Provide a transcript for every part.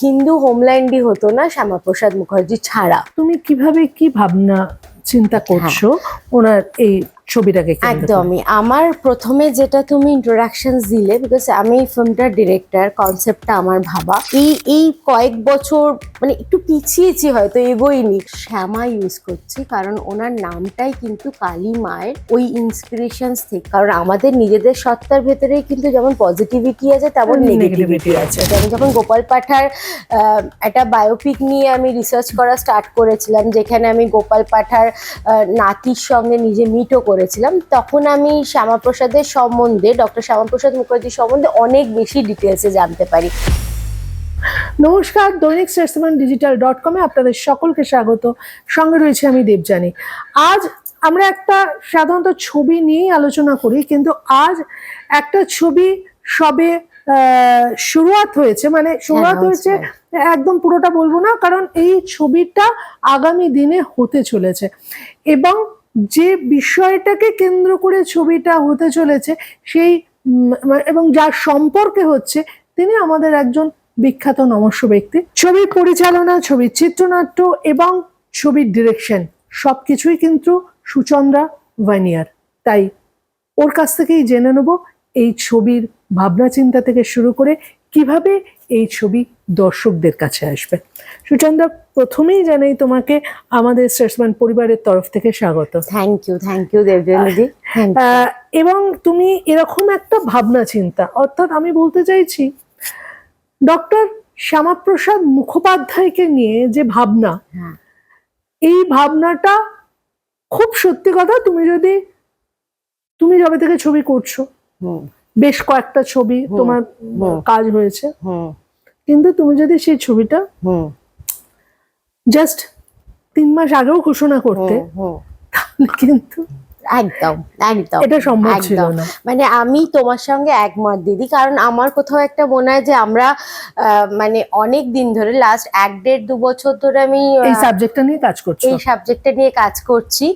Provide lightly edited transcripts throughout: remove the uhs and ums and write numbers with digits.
হিন্দু হোমল্যান্ডই হতো না শ্যামাপ্রসাদ মুখার্জি ছাড়া। তুমি কিভাবে কি ভাবনা চিন্তা করছো ওনার এই ছবিটাকে কেন্দ্র করে? একদমই। আমার প্রথমে যেটা তুমি ইন্ট্রোডাকশন দিলে, বিকজ আমি ফিল্মটার ডিরেক্টর, কনসেপ্টটা আমার ভাবা। এই কয়েক বছর মানে একটু পিছিয়েছি, হয়তো এগোইনি। শ্যামা ইউজ করছি কারণ ওনার নামটাই কিন্তু কালী মায়ের ওই ইন্সপিরেশনস থেকে। কারণ আমাদের নিজেদের সত্তার ভেতরেই কিন্তু যেমন পজিটিভিটি আছে তেমন নেগেটিভিটি আছে। আমি যখন গোপাল পাঠার একটা বায়োপিক নিয়ে আমি রিসার্চ করা স্টার্ট করেছিলাম, যেখানে আমি গোপাল পাঠার নাতির সঙ্গে নিজে মিটও করেছিলাম, তখন আমি শ্যামাপ্রসাদের সম্বন্ধে, ডক্টর শ্যামাপ্রসাদ মুখার্জির সম্বন্ধে অনেক বেশি ডিটেলসে জানতে পারি। নমস্কার, দৈনিক স্টেটসম্যান ডিজিটাল.com-এ আপনাদের সকলকে স্বাগত। সঙ্গে রয়েছে আমি দেবযানী। আজ আমরা একটা সাধারণত ছবি নিয়েই আলোচনা করি, কিন্তু আজ একটা ছবি সবে শুরুয়াত হয়েছে, মানে শুরুয়াত হয়েছে একদম পুরোটা বলবো না, কারণ এই ছবিটা আগামী দিনে হতে চলেছে এবং যে বিষয়টাকে কেন্দ্র করে ছবিটা হতে চলেছে সেই এবং যার সম্পর্কে হচ্ছে তিনি আমাদের একজন বিখ্যাত নমস্য ব্যক্তি। ছবির পরিচালনা, ছবির চিত্রনাট্য এবং ছবির ডিরেকশন সবকিছুই কিন্তু সুচন্দ্রা ভানিয়ার। তাই ওর কাছ থেকেই জেনে নেব এই ছবির ভাবনা চিন্তা থেকে শুরু করে কিভাবে এই ছবি দর্শকদের কাছে আসবে। সুচন্দ্রা, প্রথমেই জানাই তোমাকে আমাদের স্টেটসম্যান পরিবারের তরফ থেকে স্বাগত। থ্যাংক ইউ দেবযানীদি। এবং তুমি এরকম একটা ভাবনা চিন্তা, অর্থাৎ আমি বলতে চাইছি ডক্টর শ্যামাপ্রসাদ মুখোপাধ্যায়কে নিয়ে যে ভাবনা, এই ভাবনাটা খুব সত্যি কথা। তুমি যবে থেকে ছবি করছো, বেশ কয়েকটা ছবি তোমার কাজ হয়েছে, কিন্তু তুমি যদি সেই ছবিটা জাস্ট 3 মাস আগেও ঘোষণা করতে, তাহলে কিন্তু একদম এটা সম্ভব ছিল না। মানে আমি তোমার সঙ্গে একমত দিদি, কারণ আমার কোথাও একটা মনে হয় যে আমরা মানে অনেক দিন ধরে, লাস্ট 1-1.5-2 বছর ধরে আমি এই সাবজেক্টটা নিয়ে কাজ করছি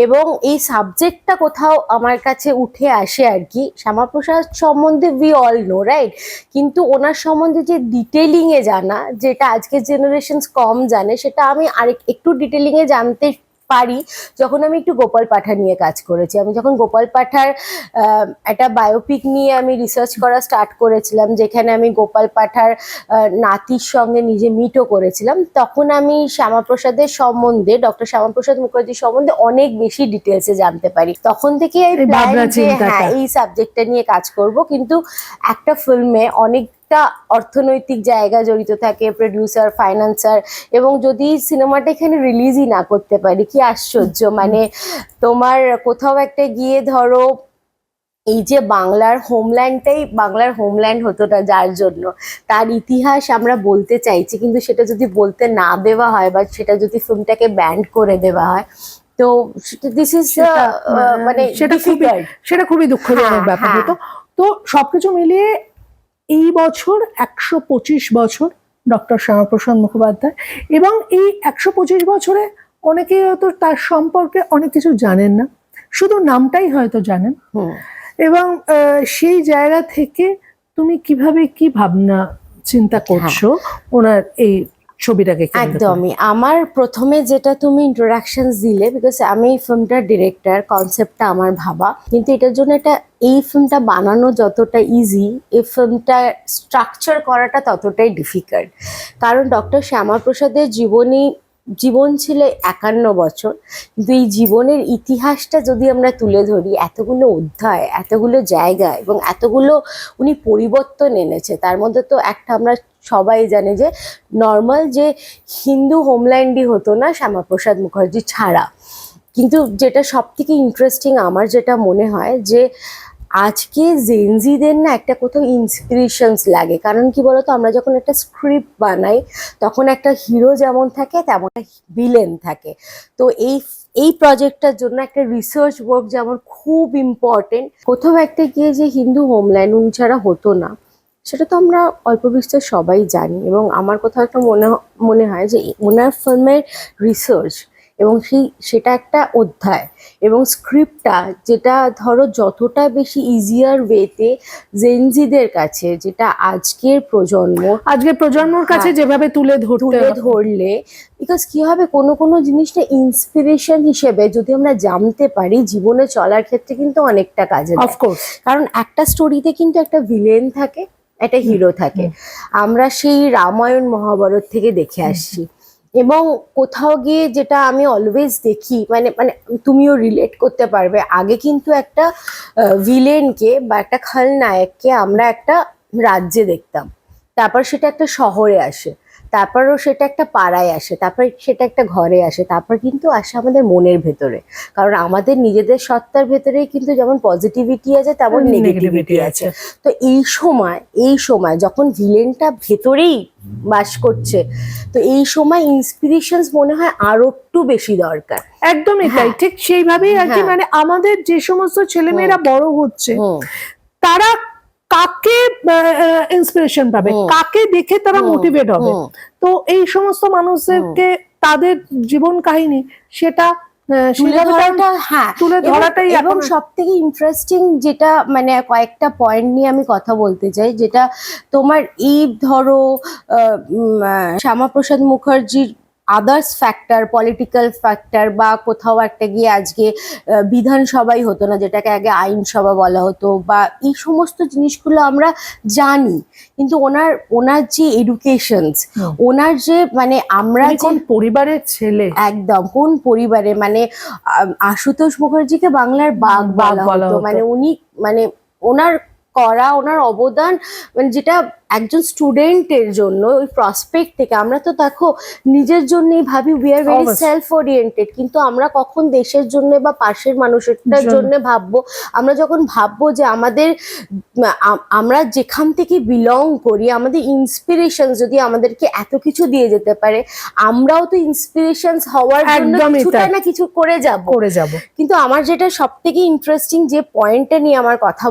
এবং এই সাবজেক্টটা কোথাও আমার কাছে উঠে আসে আর কি। শ্যামাপ্রসাদ সম্বন্ধে উই অল নো, রাইট? কিন্তু ওনার সম্বন্ধে যে ডিটেলিং এ জানা, যেটা আজকের জেনারেশনস কম জানে, সেটা আমি একটু ডিটেলিং এ জানতে পারি যখন আমি একটু গোপাল পাঠা নিয়ে কাজ করেছি। আমি যখন গোপাল পাঠার একটা বায়োপিক নিয়ে আমি রিসার্চ করা স্টার্ট করেছিলাম, যেখানে আমি গোপাল পাঠার নাতির সঙ্গে নিজে মিটও করেছিলাম, তখন আমি শ্যামাপ্রসাদের সম্বন্ধে, ডক্টর শ্যামাপ্রসাদ মুখার্জির সম্বন্ধে অনেক বেশি ডিটেলসে জানতে পারি। তখন থেকে এই সাবজেক্টটা নিয়ে কাজ করব। কিন্তু একটা ফিল্মে অনেক অর্থনৈতিক জায়গা জড়িত থাকে, প্রডিউসার, ফাইন্যান্সার, এবং যদি সিনেমাটা এখানে রিলিজই না করতে পারি, কি আশ্চর্য। মানে তোমার কোথাও একটা গিয়ে ধরো এই যে বাংলার হোমল্যান্ড হতো না, যার জন্য তার ইতিহাস আমরা বলতে চাইছি, কিন্তু সেটা যদি বলতে না দেওয়া হয় বা সেটা যদি ফিল্মটাকে ব্যান্ড করে দেওয়া হয়, তো দিস ইজ মানে সেটা খুবই দুঃখজনক ব্যাপার হতো। তো সবকিছু মিলিয়ে এই বছর 125 বছর ডক্টর শ্যামাপ্রসাদ মুখোপাধ্যায়, এবং এই 125 বছরে অনেকে হয়তো তার সম্পর্কে অনেক কিছু জানেন না, শুধু নামটাই হয়তো জানেন। এবং সেই জায়গা থেকে তুমি কিভাবে কি ভাবনা চিন্তা করছো ওনার এই ছবিটাকে কেন্দ্র করে? একদমই। আমার প্রথমে যেটা তুমি ইন্ট্রোডাকশন দিলে, বিকজ আমি ফিল্মটার ডিরেক্টর, কনসেপ্টটা আমার ভাবা, কিন্তু এটার জন্য এই ফিল্মটা বানানো যতটা ইজি, এই ফিল্মটা স্ট্রাকচার করাটা ততটাই ডিফিকাল্ট। কারণ ডক্টর শ্যামাপ্রসাদের জীবন ছিল 51 বছর, কিন্তু এই জীবনের ইতিহাসটা যদি আমরা তুলে ধরি, এতগুলো অধ্যায়, এতগুলো জায়গা এবং এতগুলো উনি পরিবর্তন এনেছে, তার মধ্যে তো একটা আমরা সবাই জানে যে নর্মাল যে হিন্দু হোমল্যান্ডই হতো না শ্যামাপ্রসাদ মুখার্জি ছাড়া। কিন্তু যেটা সব থেকে ইন্টারেস্টিং আমার যেটা মনে হয়, যে আজকে জেনজিদের না একটা কোথাও ইন্সপিরেশনস লাগে। কারণ কি বলতো, আমরা যখন একটা স্ক্রিপ্ট বানাই, তখন একটা হিরো যেমন থাকে তেমন ভিলেন থাকে। তো এই প্রজেক্টটার জন্য একটা রিসার্চ ওয়ার্ক যেমন খুব ইম্পর্টেন্ট। কোথাও একটা গিয়ে যে হিন্দু হোমল্যান্ড উনি ছাড়া হতো না, সেটা তো আমরা অল্প বিস্তর সবাই জানি। এবং আমার কোথাও একটা মনে হয় যে ওনার ফিল্মের রিসার্চ এবং সেটা একটা অধ্যায়, এবং স্ক্রিপ্টটা যেটা ধরো যতটা বেশি ইজিয়ার ওয়েতে জেনজিদের কাছে, যেটা আজকের প্রজন্মর কাছে যেভাবে তুলে ধরলে, বিকজ কি হবে, কোনো কোনো জিনিসটা ইন্সপিরেশন হিসেবে যদি আমরা জানতে পারি জীবনে চলার ক্ষেত্রে কিন্তু অনেকটা কাজে দেয়। অফকোর্স, কারণ একটা স্টোরিতে কিন্তু একটা ভিলেন থাকে, একটা হিরো থাকে, আমরা সেই রামায়ণ মহাভারত থেকে দেখে আসছি। এবং কোথাও গিয়ে যেটা আমি অলওয়েজ দেখি, মানে মানে তুমিও রিলেট করতে পারবে, আগে কিন্তু একটা ভিলেনকে বা একটা খলনায়ককে আমরা একটা রাজ্যে দেখতাম, তারপর সেটা একটা শহরে আসে, তারপরও সেটা একটা পাড়ায় আসে, তারপর সেটা একটা ঘরে আসে, তারপর কিন্তু আসে আমাদের মনের ভেতরে। কারণ আমাদের নিজেদের সত্তার ভেতরেই কিন্তু যেমন পজিটিভিটি আছে তেমন নেগেটিভিটি আছে। তো এই সময় যখন ভিলেনটা ভেতরেই বাস করছে, তো এই সময় ইন্সপিরেশনস মনে হয় আরো একটু বেশি দরকার। একদমই তাই, ঠিক সেইভাবেই আর কি। মানে আমাদের যে সমস্ত ছেলেমেয়েরা বড় হচ্ছে, তারা কাকে ইন্সপিরেশন পাবে, কাকে দেখে তারা মোটিভেট হবে, তো এই সমস্ত মানুষদেরকে তাদের জীবন কাহিনী সেটা তুলে ধরাটাই। এবং সব থেকে ইন্টারেস্টিং যেটা, মানে কয়েকটা পয়েন্ট নিয়ে আমি কথা বলতে চাই, যেটা তোমার এই ধরো শ্যামাপ্রসাদ মুখার্জির আদার্স ফ্যাক্টর, পলিটিক্যাল ফ্যাক্টর, বা কোথাও একটা গিয়ে আজকে বিধানসভাই হতো না, যেটাকে আগে আইনসভা বলা হতো, বা এই সমস্ত জিনিসগুলো আমরা জানি, কিন্তু ওনার যে এডুকেশনস, ওনার যে, মানে আমরা কোন পরিবারের ছেলে, একদম কোন পরিবারে, মানে আশুতোষ মুখার্জিকে বাংলার বাঘ বলা হতো, মানে উনি, মানে ওনার অবদান, মানে যেটা একজন স্টুডেন্টের জন্য ওই প্রসপেক্ট থেকে, আমরা তো দেখো নিজের জন্যই ভাবি, we are very self oriented, কিন্তু আমরা কখন দেশের জন্য বা পাশের মানুষটার জন্য ভাববো? আমরা যখন ভাববো যে আমরা যেখান থেকে বিলং করি, আমাদের ইন্সপিরেশন যদি আমাদেরকে এত কিছু দিয়ে যেতে পারে, আমরাও তো ইন্সপিরেশন হওয়ার জন্য কিছুটা না কিছু করে যাব। কিন্তু আমার যেটা সব থেকে ইন্টারেস্টিং যে পয়েন্টটা নিয়ে আমার কথা,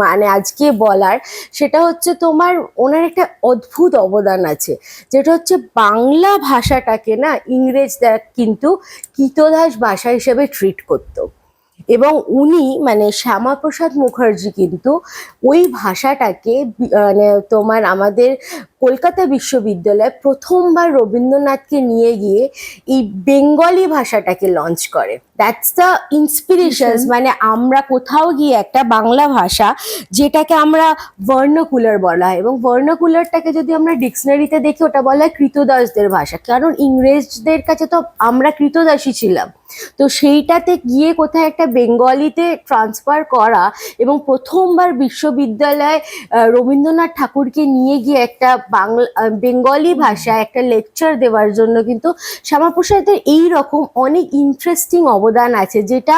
মানে আজকে বলার, সেটা হচ্ছে তোমার ওনার একটা অদ্ভুত অবদান আছে, যেটা হচ্ছে বাংলা ভাষাটাকে না ইংরেজরা কিন্তু কৃতদাস ভাষা হিসেবে ট্রিট করতো, এবং উনি, মানে শ্যামাপ্রসাদ মুখার্জি কিন্তু ওই ভাষাটাকে, মানে তোমার আমাদের কলকাতা বিশ্ববিদ্যালয়ে প্রথমবার রবীন্দ্রনাথকে নিয়ে গিয়ে এই বেঙ্গলি ভাষাটাকে লঞ্চ করে। That's the inspirations. মানে আমরা কোথাও গিয়ে একটা বাংলা ভাষা, যেটাকে আমরা ভার্নাকুলার বলা হয়, এবং ভার্নাকুলারটাকে যদি আমরা ডিকশনারিতে দেখি, ওটা বলা হয় কৃতদাসদের ভাষা, কারণ ইংরেজদের কাছে তো আমরা কৃতদাসী ছিলাম। তো সেইটাতে গিয়ে কোথায় একটা বেঙ্গলিতে ট্রান্সফার করা, এবং প্রথমবার বিশ্ববিদ্যালয়ে রবীন্দ্রনাথ ঠাকুরকে নিয়ে গিয়ে একটা বেঙ্গলি ভাষায় একটা লেকচার দেওয়ার জন্য কিন্তু শ্যামাপ্রসাদের এইরকম অনেক ইন্টারেস্টিং অবদান আছে, যেটা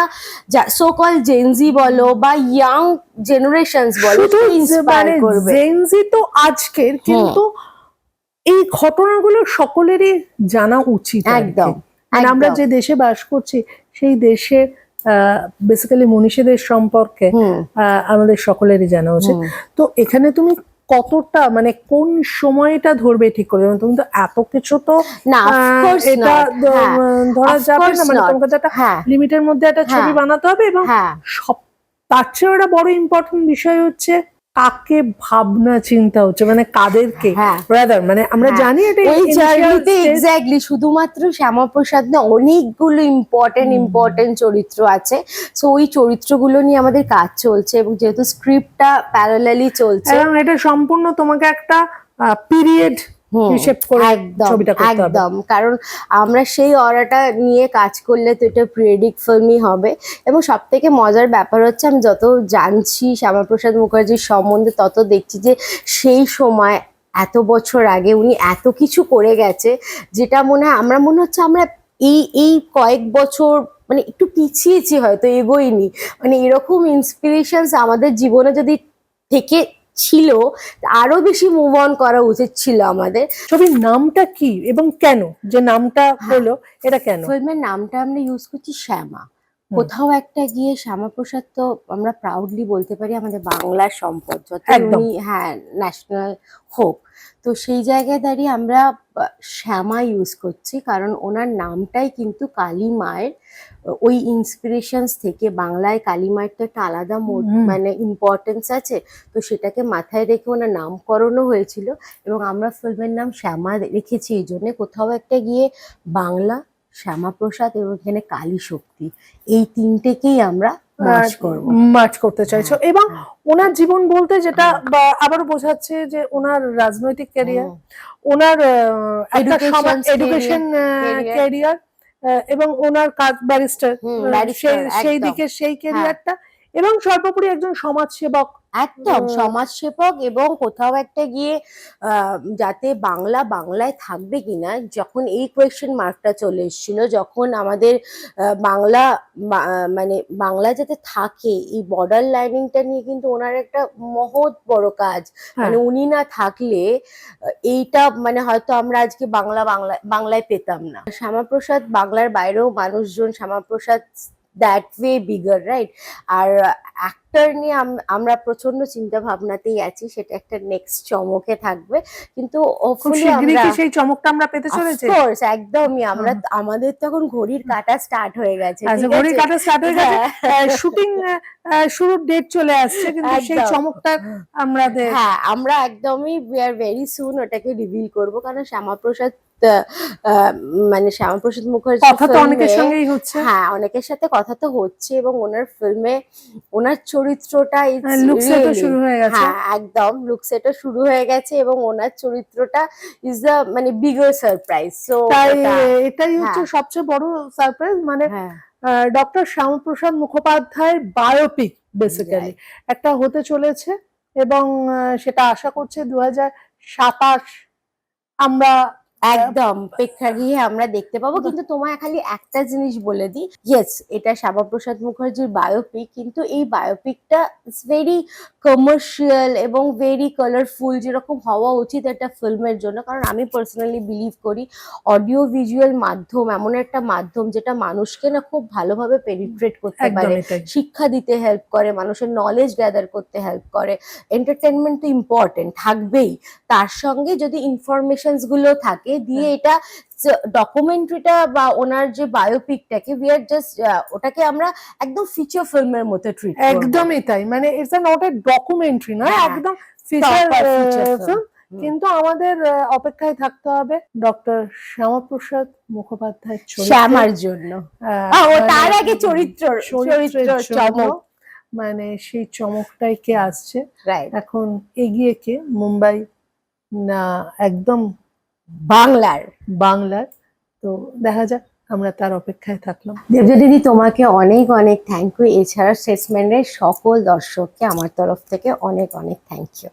সোকল জেনজি বলো বা ইয়াং জেনারেশনস বলো, ইন্সপায়ার করবে। জেনজি তো আজকের, কিন্তু এই ঘটনাগুলো সকলেরই জানা উচিত। একদম। আমরা যে দেশে বাস করছি, সেই দেশের বেসিক্যালি মনীষীদের সম্পর্কে আমাদের সকলেরই জানা উচিত। তো এখানে তুমি কতটা, মানে কোন সময়টা ধরবে ঠিক করে? তুমি তো এত কিছু তো না, এটা ধরা যাবে না, মানে তোমাকে একটা লিমিটের মধ্যে একটা ছবি বানাতে হবে, এবং সব তার চেয়ে একটা বড় ইম্পর্টেন্ট বিষয় হচ্ছে কাকে ভাবনা চিন্তা হচ্ছে, মানে কাদেরকে, রাদার, মানে আমরা জানি এটা ওই জার্নিতে এক্স্যাক্টলি শুধুমাত্র শ্যামাপ্রসাদ না, অনেকগুলো ইম্পর্টেন্ট চরিত্র আছে। সো ওই চরিত্রগুলো নিয়ে আমাদের কাজ চলছে, এবং যেহেতু স্ক্রিপ্টটা প্যারালালি চলছে, এবং এটা সম্পূর্ণ তোমাকে একটা পিরিয়ড হিসেব করে ছবিটা করতে হবে। একদম, কারণ আমরা সেই অরাটা নিয়ে কাজ করলে তো এটা পিরিয়ডিক ফিল্মই হবে। এবং সব থেকে মজার ব্যাপার হচ্ছে, আমি যত জানছি শ্যামাপ্রসাদ মুখার্জির সম্বন্ধে, তত দেখছি যে সেই সময় এত বছর আগে উনি এত কিছু করে গেছে, যেটা মনে হচ্ছে আমরা এই কয়েক বছর মানে একটু পিছিয়েছি, হয়তো এগোইনি। মানে এরকম ইন্সপিরেশনস আমাদের জীবনে যদি থেকে ছিল, আরো বেশি মুভ অন করা উচিত ছিল আমাদের। ছবির নামটা কি এবং কেন, যে নামটা হলো, এটা কেন? ফিল্মের নামটা আমরা ইউজ করছি শ্যামা। কোথাও একটা গিয়ে শ্যামাপ্রসাদ তো আমরা প্রাউডলি বলতে পারি আমাদের বাংলার সম্পদ, যত একদম। উনি হ্যাঁ ন্যাশনাল হোক। তো সেই জায়গায় দাঁড়িয়ে আমরা শ্যামা ইউজ করছি, কারণ ওনার নামটাই কিন্তু কালী মায়ের ওই ইন্সপিরেশনস থেকে। বাংলায় কালী মায়ের তো একটা আলাদা মানে ইম্পর্টেন্স আছে, তো সেটাকে মাথায় রেখে ওনার নামকরণও হয়েছিল। এবং আমরা ফিল্মের নাম শ্যামা রেখেছি এই জন্যে, কোথাও একটা গিয়ে বাংলা, শ্যামাপ্রসাদ এবং এখানে কালী শক্তি, এই তিনটেকেই আমরা মার্চ করতে চাইছো। এবং ওনার জীবন বলতে যেটা আবারও বোঝাচ্ছে যে ওনার রাজনৈতিক ক্যারিয়ার, ওনার এডুকেশন ক্যারিয়ার, এবং ওনার কাজ ব্যারিস্টার, সেই দিকে সেই ক্যারিয়ারটা, এবং সর্বোপরি একজন সমাজসেবক। একদম সমাজসেবক। এবং কোথাও একটা গিয়ে যাতে বাংলায় থাকবে কিনা, যখন এই কোয়েশ্চেন মার্কটা চলে এসেছিল, যখন আমাদের বাংলা মানে বাংলা যাতে থাকে, এই বর্ডার লাইনিংটা নিয়ে কিন্তু ওনার একটা মহৎ বড় কাজ। মানে উনি না থাকলে এইটা মানে হয়তো আমরা আজকে বাংলায় পেতাম না। শ্যামাপ্রসাদ বাংলার বাইরেও মানুষজন Shyamaprasad that way bigger, right? আর অ্যাক্টর নিয়ে আমরা প্রচন্ড চিন্তা ভাবনাতেই আছি, সেটা একটা নেক্সট চমকে থাকবে। কিন্তু সেই চমকটা আমরা পেতে চলেছি। অফকোর্স, একদমই। আমাদের তখন ঘড়ির কাটা স্টার্ট হয়ে গেছে। ঘড়ির কাটা স্টার্ট হয়ে গেছে, শুটিং শুরুর ডেট চলে আসছে, কিন্তু সেই চমকটা আমরা একদমই উই আর ভেরি সুন ওটাকে রিভিল করব। কারণ শ্যামাপ্রসাদ মানে শ্যামাপ্রসাদ মুখার্জি কথা তো অনেকের সঙ্গেই হচ্ছে, হ্যাঁ অনেকের সাথে কথা তো হচ্ছে, এবং ওনার ফিল্মে ওনার চরিত্রটা শুরু হয়ে গেছে। হ্যাঁ একদম, লুকসেটও শুরু হয়ে গেছে, এবং ওনার চরিত্রটা ইজ দ্য মানে বিগার সারপ্রাইজ। সো এটাই হচ্ছে সবচেয়ে বড় সারপ্রাইজ। মানে ডক্টর শ্যামাপ্রসাদ মুখোপাধ্যায়ের বায়োপিক বেসিক্যালি একটা হতে চলেছে, এবং সেটা আশা করছে 2027 আমরা একদম প্রেক্ষাগৃহে আমরা দেখতে পাবো। কিন্তু তোমায় খালি একটা জিনিস বলে দিই, ইয়েস এটা শ্যামাপ্রসাদ মুখার্জির বায়োপিক, কিন্তু এই বায়োপিকটা ইটস ভেরি কমার্শিয়াল এবং ভেরি কালারফুল, যেরকম হওয়া উচিত একটা ফিল্মের জন্য। কারণ আমি পার্সোনালি বিলিভ করি অডিও ভিজুয়াল মাধ্যম এমন একটা মাধ্যম যেটা মানুষকে না খুব ভালোভাবে পেনিট্রেট করতে পারে, শিক্ষা দিতে হেল্প করে, মানুষের নলেজ গ্যাদার করতে হেল্প করে। এন্টারটেনমেন্ট তো ইম্পর্টেন্ট থাকবেই, তার সঙ্গে যদি ইনফরমেশনস গুলো থাকে দিয়ে এটা ডকুমেন্টারিটা বা ওনার যে বায়োপিকটাকে উই আর জাস্ট ওটাকে আমরা একদম ফিচার ফিল্মের মতো ট্রিট করব। একদমই তাই, মানে ইটস নট এ ডকুমেন্টারি না, একদম ফিচার ফিল্ম। কিন্তু আমাদের অপেক্ষায় থাকতে হবে ডক্টর শ্যামাপ্রসাদ মুখোপাধ্যায়ের শ্যামার জন্য, ও তার আগে চরিত্র চমক, মানে সেই চমকটাই কে আসছে এখন এগিয়ে, কে মুম্বাই না একদম বাংলার। তো দেখা যাক, আমরা তার অপেক্ষায় থাকলাম। দেবজা দিদি তোমাকে অনেক অনেক থ্যাংক ইউ। এছাড়া স্টেটসম্যানের সকল দর্শককে আমার তরফ থেকে অনেক অনেক থ্যাংক ইউ।